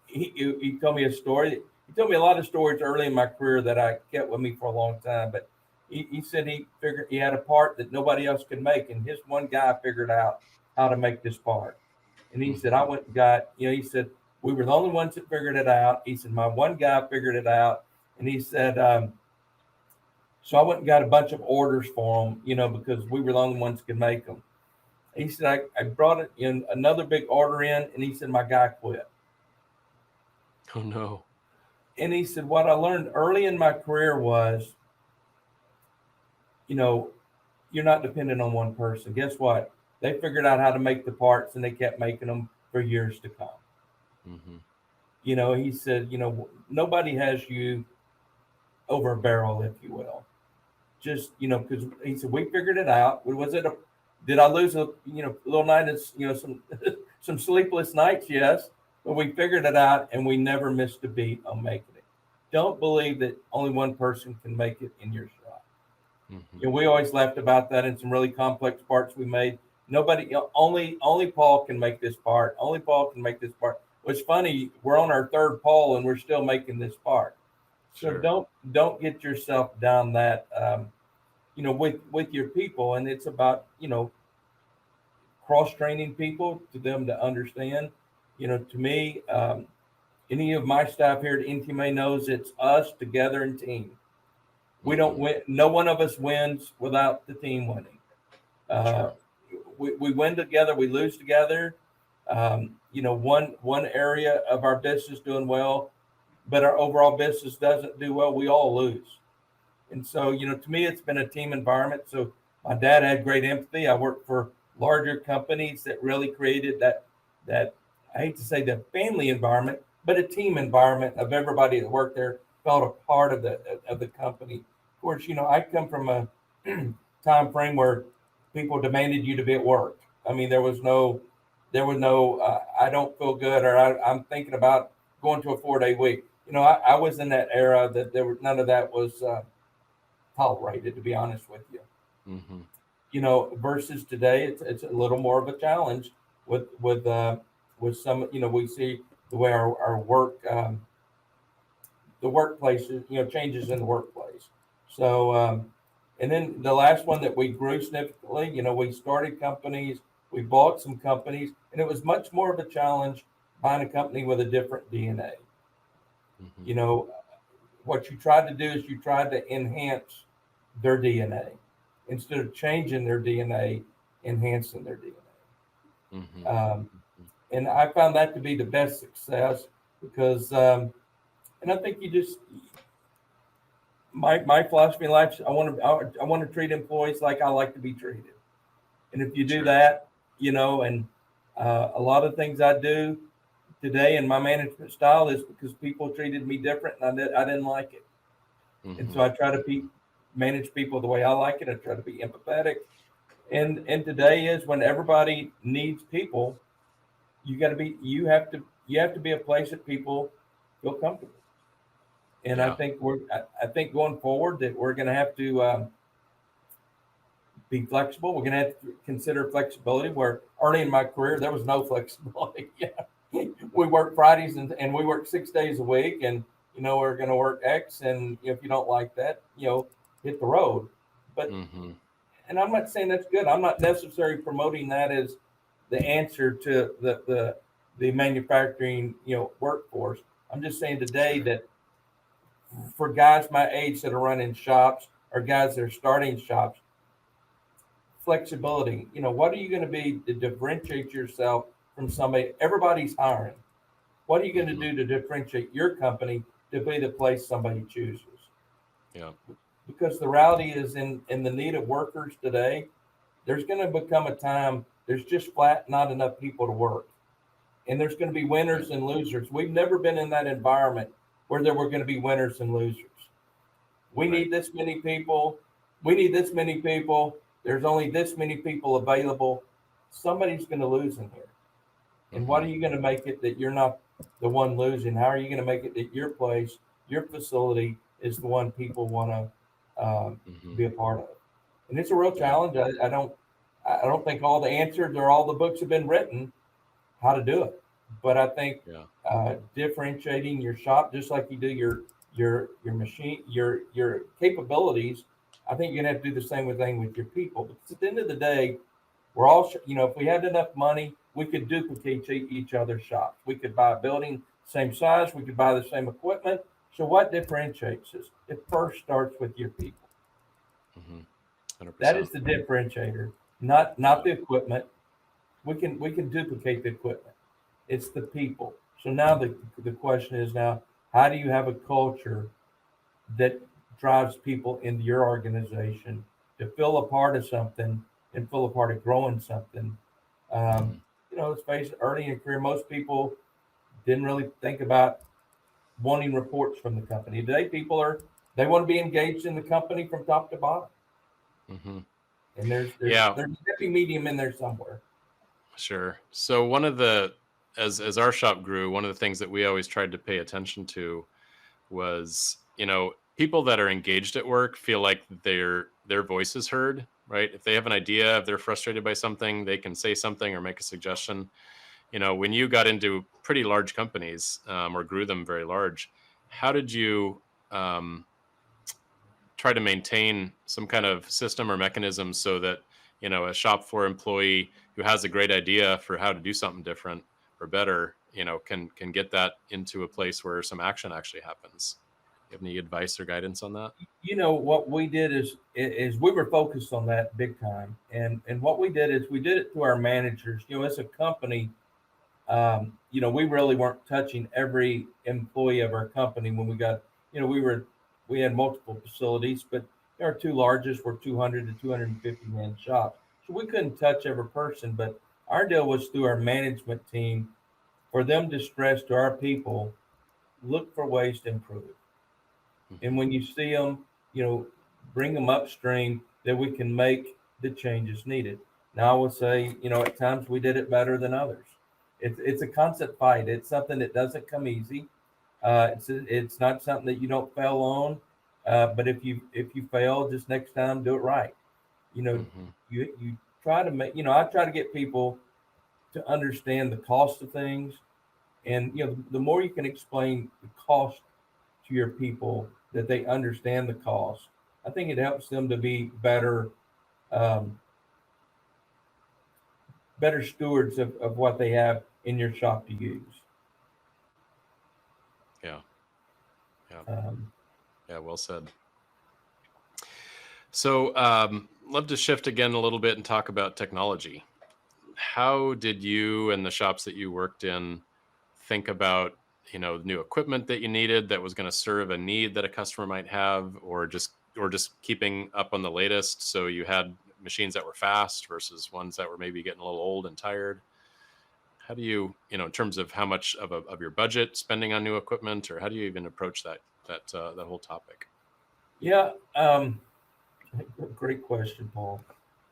Speaker 2: He told me a story. He told me a lot of stories early in my career that I kept with me for a long time. But he said he figured he had a part that nobody else could make, and his one guy figured out how to make this part. And he said, I went and got, he said, we were the only ones that figured it out. He said, my one guy figured it out. And he said, so I went and got a bunch of orders for them, because we were the only ones that could make them. He said, I brought it in another big order in, and he said, my guy quit.
Speaker 1: Oh, no.
Speaker 2: And he said, what I learned early in my career was, you're not dependent on one person. Guess what? They figured out how to make the parts and they kept making them for years to come.
Speaker 1: Mm-hmm.
Speaker 2: You know, he said, you know, nobody has you over a barrel, if you will. Just, you know, because he said, we figured it out. Was it did I lose a, you know, little night of, you know, some, some sleepless nights? Yes. But we figured it out and we never missed a beat on making it. Don't believe that only one person can make it in your shop.
Speaker 1: Mm-hmm.
Speaker 2: You know, we always laughed about that in some really complex parts we made. Nobody, you know, only Paul can make this part. Only Paul can make this part. What's funny, we're on our third Paul and we're still making this part. So
Speaker 1: Sure.
Speaker 2: don't get yourself down that, you know, with your people. And it's about, you know, cross training people to them to understand. You know, to me, any of my staff here at NTMA knows it's us together and team. We don't
Speaker 1: Mm-hmm.
Speaker 2: win. No one of us wins without the team winning. Uh,
Speaker 1: Sure.
Speaker 2: we win together, we lose together. You know, one area of our business doing well, but our overall business doesn't do well, we all lose. And so, you know, to me, it's been a team environment. So my dad had great empathy. I worked for larger companies that really created that I hate to say the family environment, but a team environment of everybody that worked there felt a part of the company. Of course, you know, I come from a time frame where people demanded you to be at work. I mean, there was no I don't feel good or I'm thinking about going to a 4-day week. You know, I was in that era that there was none of that was tolerated, to be honest with you.
Speaker 1: Mm-hmm.
Speaker 2: You know, versus today, it's a little more of a challenge with some. You know, we see the way our work, the workplaces, you know, changes in the workplace. So, and then the last one that we grew significantly, you know, we started companies, we bought some companies, and it was much more of a challenge buying a company with a different DNA.
Speaker 1: Mm-hmm.
Speaker 2: You know, what you tried to do is you tried to enhance their DNA instead of changing their DNA, enhancing their
Speaker 1: Mm-hmm.
Speaker 2: DNA. And I found that to be the best success because, and I think you just my philosophy in life. I want to treat employees like I like to be treated, and if you do
Speaker 1: Sure.
Speaker 2: that, you know, and a lot of things I do today in my management style is because people treated me different and I didn't like it. And
Speaker 1: Mm-hmm.
Speaker 2: so I try to manage people the way I like it. I try to be empathetic. And today is when everybody needs people. You have to be a place that people feel comfortable. And I
Speaker 1: Yeah.
Speaker 2: think I think going forward that we're going to have to be flexible. We're going to have to consider flexibility. Where early in my career there was no flexibility. Yeah, we work Fridays and we work 6 days a week, and you know we're going to work X, and if you don't like that, you know, hit the road. But
Speaker 1: Mm-hmm.
Speaker 2: and I'm not saying that's good. I'm not necessarily promoting that as the answer to the manufacturing, you know, workforce. I'm just saying today
Speaker 1: Sure.
Speaker 2: that for guys my age that are running shops or guys that are starting shops, flexibility. You know, what are you going to be to differentiate yourself from somebody? Everybody's hiring. What are you going to
Speaker 1: Mm-hmm.
Speaker 2: do to differentiate your company to be the place somebody chooses?
Speaker 1: Yeah.
Speaker 2: Because the reality is in the need of workers today, there's going to become a time there's just flat not enough people to work. And there's going to be
Speaker 1: Right.
Speaker 2: winners and losers. We've never been in that environment where there were going to be winners and losers. We
Speaker 1: Right.
Speaker 2: need this many people. We need this many people. There's only this many people available. Somebody's going to lose in here. And what
Speaker 1: Mm-hmm.
Speaker 2: are you going to make it that you're not the one losing? How are you going to make it that your place, your facility is the one people want to
Speaker 1: Mm-hmm.
Speaker 2: be a part of? And it's a real
Speaker 1: Yeah.
Speaker 2: challenge. I don't think all the answers or all the books have been written how to do it. But I think
Speaker 1: Yeah.
Speaker 2: differentiating your shop, just like you do your machine, your capabilities, I think you're gonna have to do the same thing with your people. Because at the end of the day, we're all, you know, if we had enough money, we could duplicate each other's shops. We could buy a building same size. We could buy the same equipment. So what differentiates us? It first starts with your people.
Speaker 1: Mm-hmm.
Speaker 2: That
Speaker 1: 100%.
Speaker 2: is the differentiator, not
Speaker 1: Yeah.
Speaker 2: the equipment. We can duplicate the equipment. It's the people. So now the question is now, how do you have a culture that drives people into your organization to feel a part of something and feel a part of growing something? Um,
Speaker 1: Mm-hmm.
Speaker 2: let's face it, early in your career, most people didn't really think about wanting reports from the company. Today, they want to be engaged in the company from top to bottom.
Speaker 1: Hmm.
Speaker 2: And there's
Speaker 1: Yeah,
Speaker 2: a happy medium in there somewhere.
Speaker 1: sure. So one of the as our shop grew, one of the things that we always tried to pay attention to was, people that are engaged at work feel like their voice is heard, right? If they have an idea, if they're frustrated by something, they can say something or make a suggestion. When you got into pretty large companies, or grew them very large, how did you um, try to maintain some kind of system or mechanism so that a shop floor employee who has a great idea for how to do something different or better, can get that into a place where some action actually happens? You have any advice or guidance on that?
Speaker 2: What we did is we were focused on that big time, and what we did is we did it to our managers. As a company, we really weren't touching every employee of our company when we got, we had multiple facilities, but our two largest were 200 to 250 man shops. So we couldn't touch every person, but our deal was through our management team for them to stress to our people, look for ways to improve it. And
Speaker 1: Hmm.
Speaker 2: when you see them, bring them upstream that we can make the changes needed. Now, I will say, at times we did it better than others. It's a constant fight. It's something that doesn't come easy. It's not something that you don't fail on. But if you fail, just next time do it right. You know,
Speaker 1: Hmm.
Speaker 2: you try to make. I try to get people to understand the cost of things, and the more you can explain the cost to your people that they understand the cost, I think it helps them to be um, better stewards of what they have in your shop to use.
Speaker 1: Yeah. Yeah.
Speaker 2: Um,
Speaker 1: Yeah. Well said. So, love to shift again a little bit and talk about technology. How did you and the shops that you worked in think about, new equipment that you needed that was going to serve a need that a customer might have, or just keeping up on the latest, so you had machines that were fast versus ones that were maybe getting a little old and tired? How do you, in terms of how much of your budget spending on new equipment, or how do you even approach that whole topic?
Speaker 2: yeah, great question, Paul.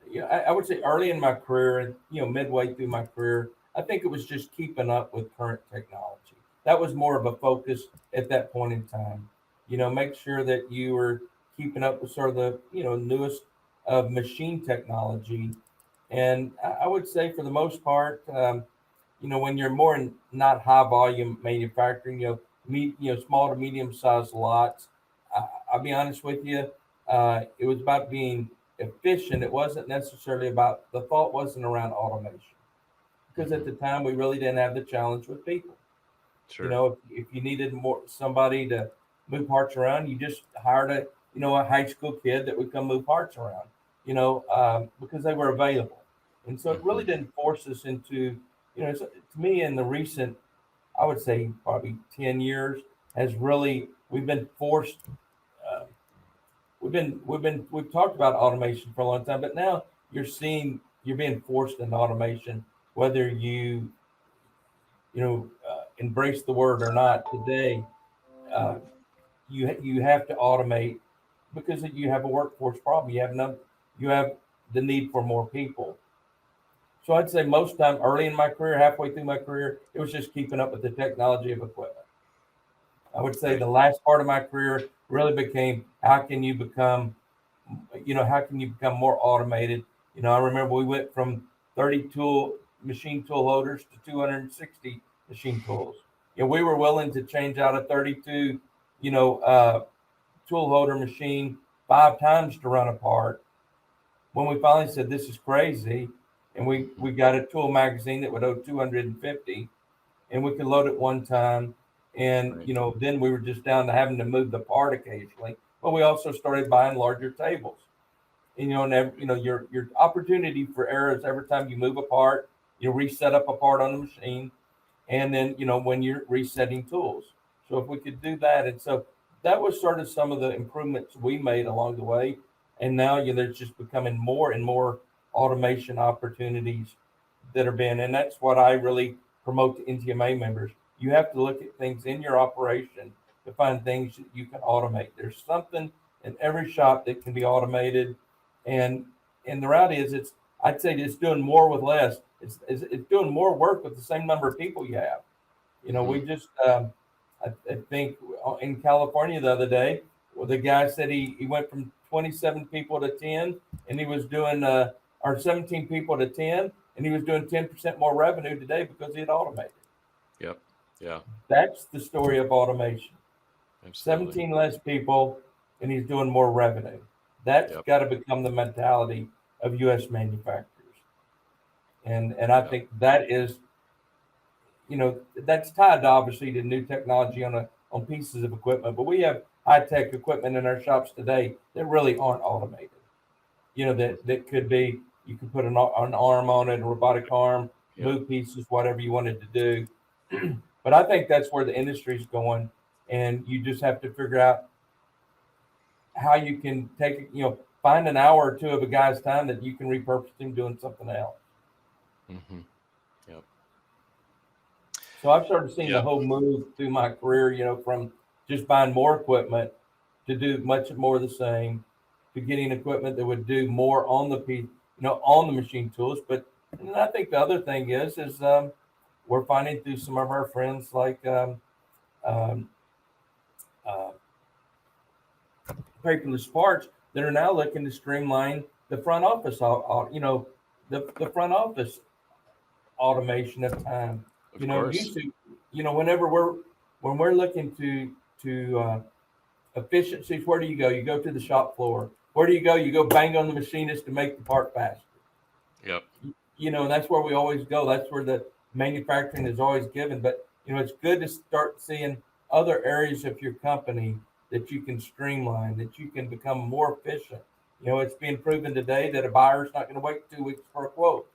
Speaker 2: Yeah, I would say early in my career, and midway through my career, I think it was just keeping up with current technology. That was more of a focus at that point in time. Make sure that you were keeping up with sort of the newest of machine technology. And I would say for the most part, when you're more in not high volume manufacturing, small to medium sized lots. I'll be honest with you, it was about being efficient. It wasn't necessarily about, the thought wasn't around automation, because at
Speaker 1: Hmm.
Speaker 2: the time we really didn't have the challenge with people.
Speaker 1: Sure.
Speaker 2: If you needed more somebody to move parts around, you just hired a high school kid that would come move parts around, because they were available. And so it really
Speaker 1: Hmm.
Speaker 2: didn't force us into, to me in the recent, I would say probably 10 years, has really, we've been forced, uh, we've talked about automation for a long time, but now you're being forced into automation, whether embrace the word or not today. uh, you have to automate because you have a workforce problem. You have the need for more people. So I'd say most time early in my career, halfway through my career, it was just keeping up with the technology of equipment. I would say
Speaker 1: Right.
Speaker 2: the last part of my career really became how can you become more automated. I remember we went from 30 machine tool loaders to 260 machine tools. We were willing to change out a 32, tool holder machine 5 times to run a part. When we finally said this is crazy, and we got a tool magazine that would hold 250, and we could load it one time, and
Speaker 1: Right.
Speaker 2: then we were just down to having to move the part occasionally. But we also started buying larger tables. And your opportunity for errors every time you move a part, you reset up a part on the machine, and then when you're resetting tools. So if we could do that, and so that was sort of some of the improvements we made along the way. And now there's just becoming more and more automation opportunities that are being, and that's what I really promote to NTMA members. You have to look at things in your operation to find things that you can automate. There's something in every shop that can be automated, and the reality is, I'd say it's doing more with less. It's doing more work with the same number of people you have. We just I think in California the other day, well, the guy said he went from 27 people to 10, and he was doing or 17 people to 10, and he was doing 10% more revenue today because he had automated.
Speaker 1: Yep. Yeah.
Speaker 2: That's the story of automation.
Speaker 1: Absolutely.
Speaker 2: 17 less people, and he's doing more revenue. That's got to become the mentality of U.S. manufacturers. And I think that is, that's tied to obviously to new technology on pieces of equipment. But we have high-tech equipment in our shops today that really aren't automated. That could be, you could put an arm on it, a robotic arm, move pieces, whatever you wanted to do. But I think that's where the industry's going, and you just have to figure out how you can take, find an hour or two of a guy's time that you can repurpose him doing something else.
Speaker 1: Mm-hmm. Yep.
Speaker 2: So I've started seeing the whole move through my career, from just buying more equipment to do much more of the same, to getting equipment that would do more on the piece, on the machine tools. But and I think the other thing is we're finding through some of our friends like paperless parts that are now looking to streamline the front office, the front office automation of time.
Speaker 1: Of course.
Speaker 2: Used to, when we're looking to efficiencies, where do you go? You go to the shop floor. Where do you go? You go bang on the machinist to make the part faster.
Speaker 1: Yep.
Speaker 2: And that's where we always go. That's where the manufacturing is always given. But it's good to start seeing other areas of your company that you can streamline, that you can become more efficient. It's being proven today that a buyer's not going to wait 2 weeks for a quote.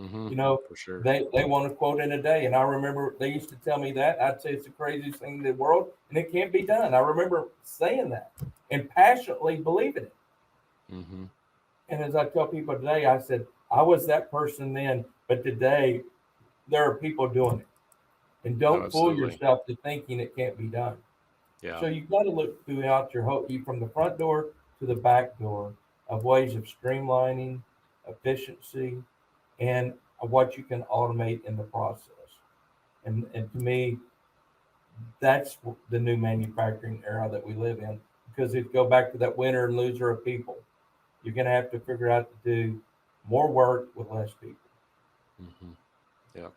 Speaker 1: Mm-hmm. For sure.
Speaker 2: They want a quote in a day. And I remember they used to tell me that. I'd say it's the craziest thing in the world, and it can't be done. I remember saying that and passionately believing it.
Speaker 1: Mm-hmm.
Speaker 2: And as I tell people today, I said, I was that person then, but today there are people doing it. And don't fool yourself to thinking it can't be done.
Speaker 1: Yeah.
Speaker 2: So you've got to look throughout your whole, from the front door to the back door, of ways of streamlining, efficiency, and what you can automate in the process. And to me, that's the new manufacturing era that we live in. Because if you go back to that winner and loser of people, you're going to have to figure out to do more work with less people.
Speaker 1: Mm-hmm. Yeah.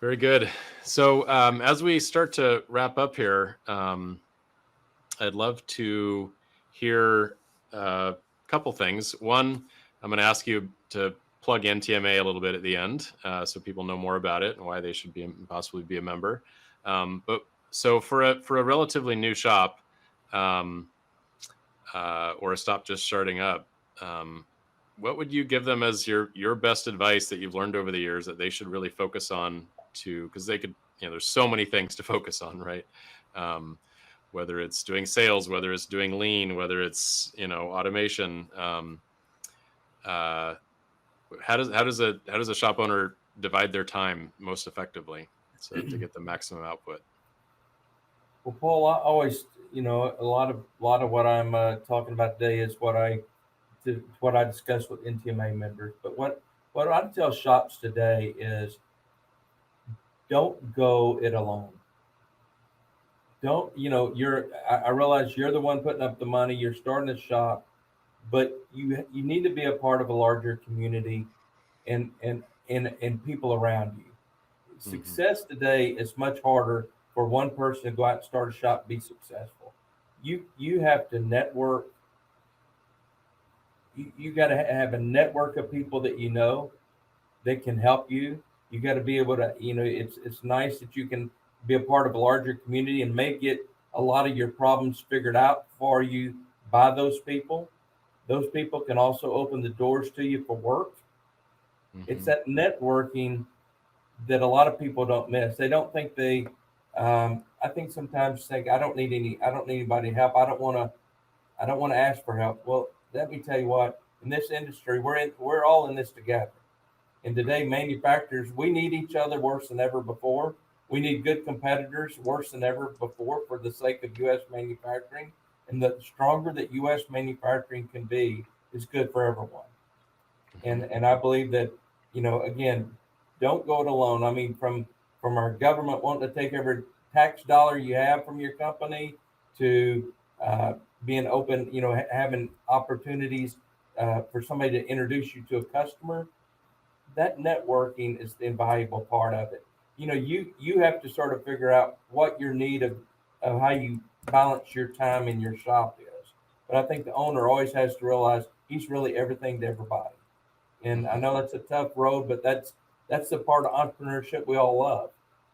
Speaker 1: Very good. So as we start to wrap up here, I'd love to hear a couple things. One, I'm going to ask you to plug NTMA a little bit at the end, so people know more about it and why they should possibly be a member. But so for a relatively new shop, or a shop just starting up, what would you give them as your best advice that you've learned over the years that they should really focus on because they could, there's so many things to focus on, right? Whether it's doing sales, whether it's doing lean, whether it's, automation, how does a shop owner divide their time most effectively to get the maximum output?
Speaker 2: Well, Paul, I always, a lot of what I'm talking about today is what I discuss with NTMA members. But what I tell shops today is, don't go it alone. Don't, I realize you're the one putting up the money, you're starting a shop, but you need to be a part of a larger community and people around you. Mm-hmm. Success today is much harder for one person to go out and start a shop and be successful. You have to network. You got to have a network of people that that can help you. You got to be able to, it's nice that you can be a part of a larger community and may get a lot of your problems figured out for you by those people. Those people can also open the doors to you for work. Mm-hmm. It's that networking that a lot of people don't miss. They don't think I think sometimes think I don't need anybody help. I don't want to ask for help. Well, let me tell you what, in this industry, we're all in this together. And today, manufacturers, we need each other worse than ever before. We need good competitors worse than ever before for the sake of U.S. manufacturing. And the stronger that U.S. manufacturing can be is good for everyone. And I believe that, again, don't go it alone. I mean, from our government wanting to take every tax dollar you have from your company to being open, having opportunities for somebody to introduce you to a customer, that networking is the invaluable part of it. You have to sort of figure out what your need of how you balance your time in your shop is. But I think the owner always has to realize he's really everything to everybody. And I know that's a tough road, but that's the part of entrepreneurship we all love.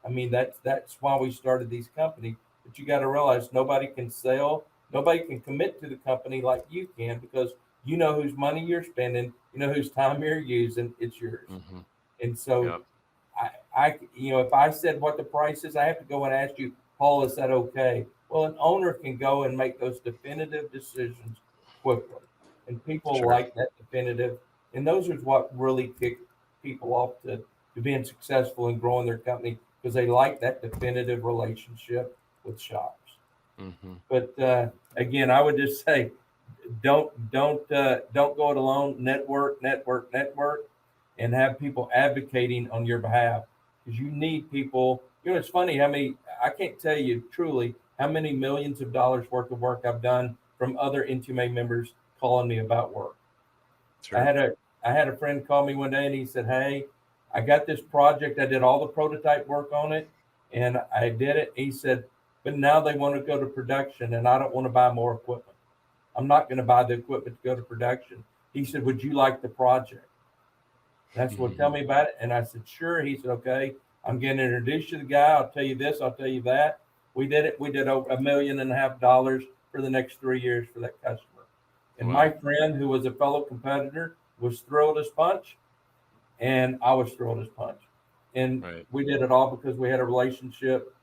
Speaker 2: I mean, that's why we started these companies. But you got to realize nobody can sell, nobody can commit to the company like you can, because you know whose money you're spending, you know whose time you're using, it's yours.
Speaker 1: Mm-hmm.
Speaker 2: And so
Speaker 1: Yep.
Speaker 2: if I said what the price is, I have to go and ask you, Paul, is that okay? Well, an owner can go and make those definitive decisions quickly, and people
Speaker 1: Sure.
Speaker 2: like that definitive, and those is what really kick people off to being successful and growing their company, because they like that definitive relationship with shops.
Speaker 1: Mm-hmm.
Speaker 2: But again, I would just say, don't go it alone. Network, network, network, and have people advocating on your behalf, because you need people. It's funny how many, I can't tell you truly how many millions of dollars worth of work I've done from other NTMA members calling me about work. I
Speaker 1: Sure.
Speaker 2: had a I had a friend call me one day and he said, "Hey, I got this project. I did all the prototype work on it, and I did it." He said, "But now they want to go to production, and I don't want to buy more equipment. I'm not going to buy the equipment to go to production." He said, "Would you like the project?" And I said, "Well, tell me about it." And I said, "Sure." He said, "Okay, I'm going to introduce you to the guy. I'll tell you this. I'll tell you that." We did it. We did over $1.5 million for the next 3 years for that customer. And my
Speaker 1: Wow.
Speaker 2: friend, who was a fellow competitor, was thrilled as punch, and I was thrilled as punch. And
Speaker 1: Right.
Speaker 2: we did it all because we had a relationship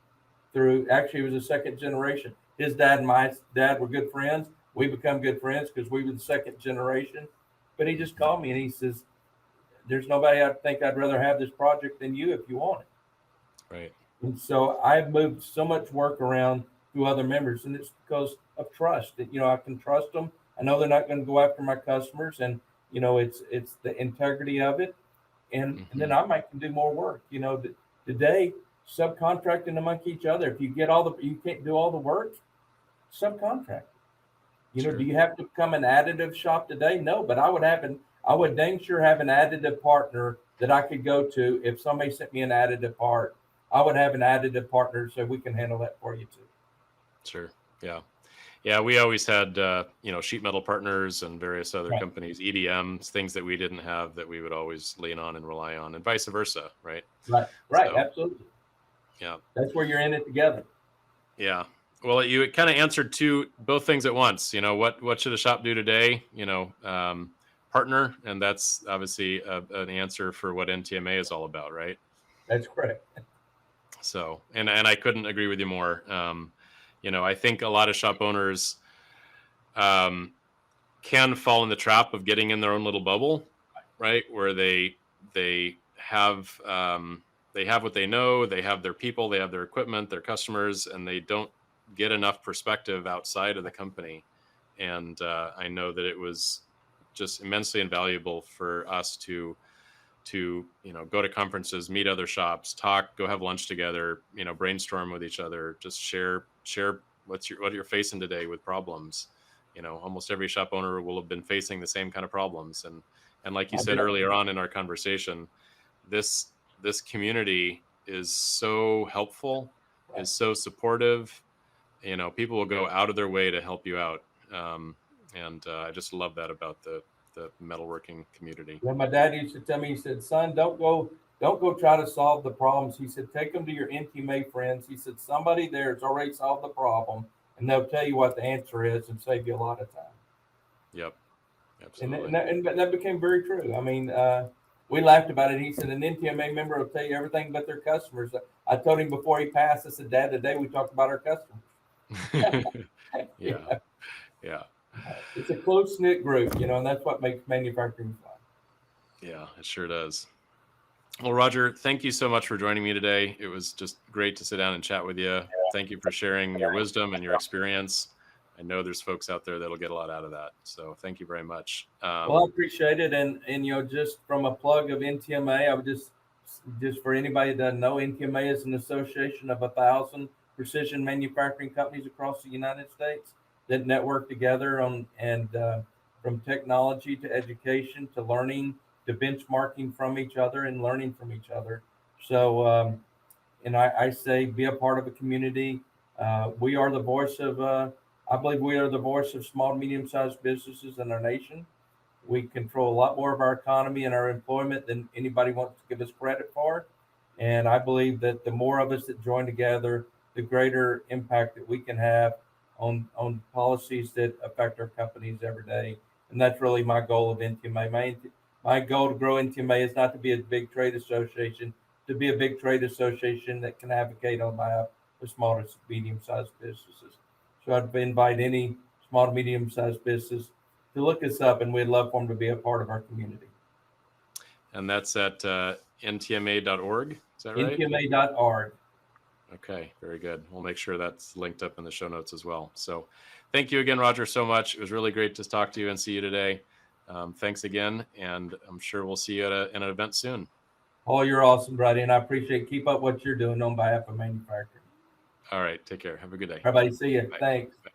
Speaker 2: through. Actually, it was a second generation. His dad and my dad were good friends. We become good friends because we were the second generation. But he just called me and he says, "There's nobody I think I'd rather have this project than you if you want it."
Speaker 1: Right.
Speaker 2: And so I've moved so much work around to other members, and it's because of trust. That I can trust them. I know they're not going to go after my customers, and it's the integrity of it. And then
Speaker 1: Mm-hmm.
Speaker 2: I might can do more work. Today, subcontracting among each other. If you can't do all the work, subcontract. Do
Speaker 1: Sure.
Speaker 2: you have to become an additive shop today? No, but I would dang sure have an additive partner that I could go to if somebody sent me an additive part. I would have an additive partner so we can handle that for you too.
Speaker 1: Sure. Yeah. Yeah. We always had, sheet metal partners and various other
Speaker 2: Right,
Speaker 1: companies, EDMs, things that we didn't have that we would always lean on and rely on, and vice versa. Right.
Speaker 2: right, right.
Speaker 1: So,
Speaker 2: Absolutely.
Speaker 1: yeah.
Speaker 2: That's where you're in it together.
Speaker 1: Yeah. Well, you kind of answered both things at once. What should a shop do today? Partner, and that's obviously an answer for what NTMA is all about, right?
Speaker 2: That's correct.
Speaker 1: So, and I couldn't agree with you more. I think a lot of shop owners um, can fall in the trap of getting in their own little bubble, right? Where they have they have what they know, they have their people, they have their equipment, their customers, and they don't get enough perspective outside of the company. And I know that it was just immensely invaluable for us to go to conferences, meet other shops, talk, go have lunch together, brainstorm with each other, just share what you're facing today with problems. Almost every shop owner will have been facing the same kind of problems, and like you
Speaker 2: I
Speaker 1: said
Speaker 2: do.
Speaker 1: earlier on in our conversation, this community is so helpful,
Speaker 2: Right.
Speaker 1: is so supportive. People will go out of their way to help you out. And I just love that about the metalworking community.
Speaker 2: My dad used to tell me, he said, "Son, don't go try to solve the problems." He said, "Take them to your NTMA friends." He said, "Somebody there has already solved the problem, and they'll tell you what the answer is and save you a lot of time."
Speaker 1: Yep,
Speaker 2: And
Speaker 1: absolutely.
Speaker 2: that became very true. I mean, we laughed about it. He said, "An NTMA member will tell you everything but their customers." I told him before he passed, I said, "Dad, today we talked about our customers."
Speaker 1: Yeah, yeah,
Speaker 2: It's a close knit group, and that's what makes manufacturing fun.
Speaker 1: yeah. It sure does. Well, Roger, thank you so much for joining me today. It was just great to sit down and chat with you. Thank you for sharing your wisdom and your experience. I know there's folks out there that'll get a lot out of that. So thank you very much.
Speaker 2: Well, I appreciate it, and just from a plug of NTMA, I would just for anybody that doesn't know, NTMA is an association of 1,000 precision manufacturing companies across the United States that network together on from technology to education to learning to benchmarking from each other and learning from each other. So, and I say be a part of a community. We are the voice of. I believe we are the voice of small, medium-sized businesses in our nation. We control a lot more of our economy and our employment than anybody wants to give us credit for. And I believe that the more of us that join together, the greater impact that we can have on policies that affect our companies every day. And that's really my goal of NTMA. My goal to grow NTMA is not to be a big trade association, to be a big trade association that can advocate on behalf of small to medium-sized businesses. So I'd invite any small to medium-sized business to look us up, and we'd love for them to be a part of our community.
Speaker 1: And that's at ntma.org. Is that right?
Speaker 2: NTMA.org.
Speaker 1: Okay, very good. We'll make sure that's linked up in the show notes as well. So thank you again, Roger, so much. It was really great to talk to you and see you today. Thanks again, and I'm sure we'll see you at an event soon.
Speaker 2: Oh, you're awesome, Brady, and I appreciate keep up what you're doing on behalf of manufacturing.
Speaker 1: All right, take care. Have a good day.
Speaker 2: Everybody, see you.
Speaker 1: Bye.
Speaker 2: Thanks.
Speaker 1: Bye.